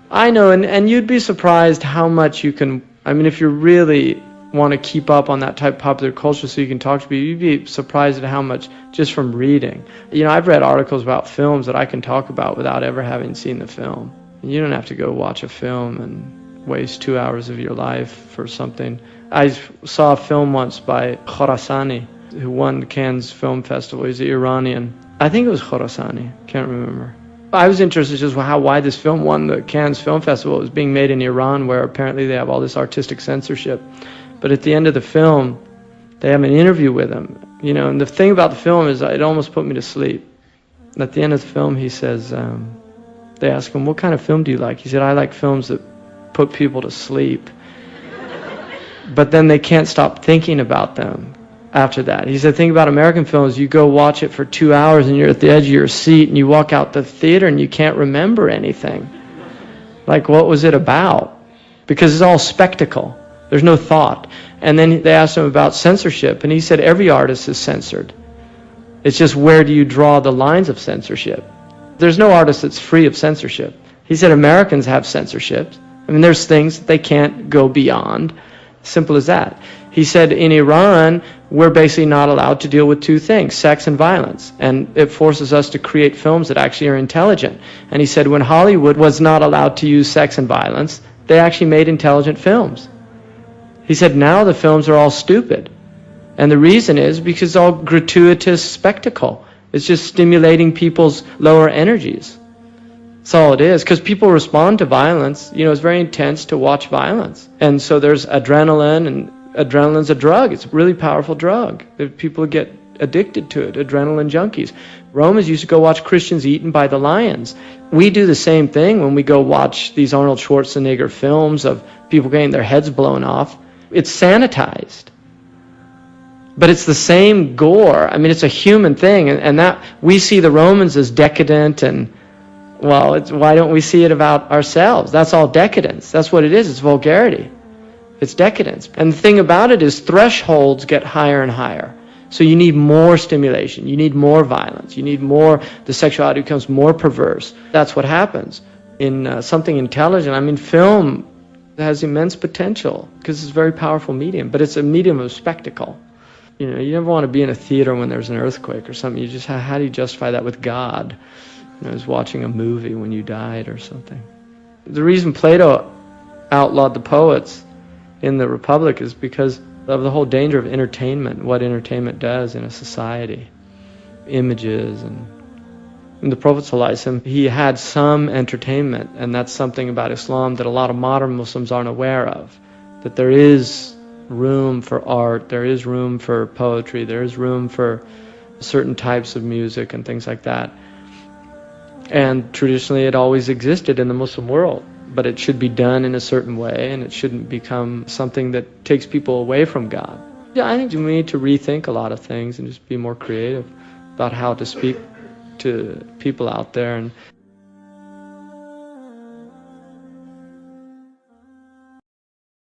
I know, and you'd be surprised how much you can, I mean, if you really want to keep up on that type of popular culture so you can talk to people, you'd be surprised at how much just from reading. You know, I've read articles about films that I can talk about without ever having seen the film. You don't have to go watch a film and waste 2 hours of your life for something. I saw a film once by Khorasani, who won the Cannes Film Festival. He's an Iranian. I think it was Khorasani, can't remember. I was interested just why this film won the Cannes Film Festival. It was being made in Iran, where apparently they have all this artistic censorship. But at the end of the film, they have an interview with him. You know, and the thing about the film is it almost put me to sleep. At the end of the film, he says, they ask him, what kind of film do you like? He said, I like films that put people to sleep. But then they can't stop thinking about them after that. He said, think about American films. You go watch it for 2 hours and you're at the edge of your seat and you walk out the theater and you can't remember anything. Like, what was it about? Because it's all spectacle. There's no thought. And then they asked him about censorship, and he said every artist is censored. It's just, where do you draw the lines of censorship? There's no artist that's free of censorship. He said Americans have censorship. I mean, there's things that they can't go beyond. Simple as that. He said in Iran, we're basically not allowed to deal with two things, sex and violence. And it forces us to create films that actually are intelligent. And he said when Hollywood was not allowed to use sex and violence, they actually made intelligent films. He said now the films are all stupid. And the reason is because it's all gratuitous spectacle. It's just stimulating people's lower energies. That's all it is. Because people respond to violence. You know, it's very intense to watch violence. And so there's adrenaline, and adrenaline's a drug. It's a really powerful drug. People get addicted to it, adrenaline junkies. Romans used to go watch Christians eaten by the lions. We do the same thing when we go watch these Arnold Schwarzenegger films of people getting their heads blown off. It's sanitized. But it's the same gore. I mean, it's a human thing. And that we see the Romans as decadent and, well, why don't we see it about ourselves? That's all decadence. That's what it is. It's vulgarity. It's decadence. And the thing about it is thresholds get higher and higher. So you need more stimulation. You need more violence. You need more, the sexuality becomes more perverse. That's what happens. In something intelligent, I mean, film has immense potential because it's a very powerful medium, but it's a medium of spectacle. You know, you never want to be in a theater when there's an earthquake or something. You just, how do you justify that with God? You know, it's watching a movie when you died or something. The reason Plato outlawed the poets in the Republic is because of the whole danger of entertainment, what entertainment does in a society. Images and the Prophet ﷺ, he had some entertainment, and that's something about Islam that a lot of modern Muslims aren't aware of. That there is room for art, there is room for poetry, there is room for certain types of music and things like that. And traditionally it always existed in the Muslim world, but it should be done in a certain way, and it shouldn't become something that takes people away from God. Yeah, I think we need to rethink a lot of things and just be more creative about how to speak to people out there. And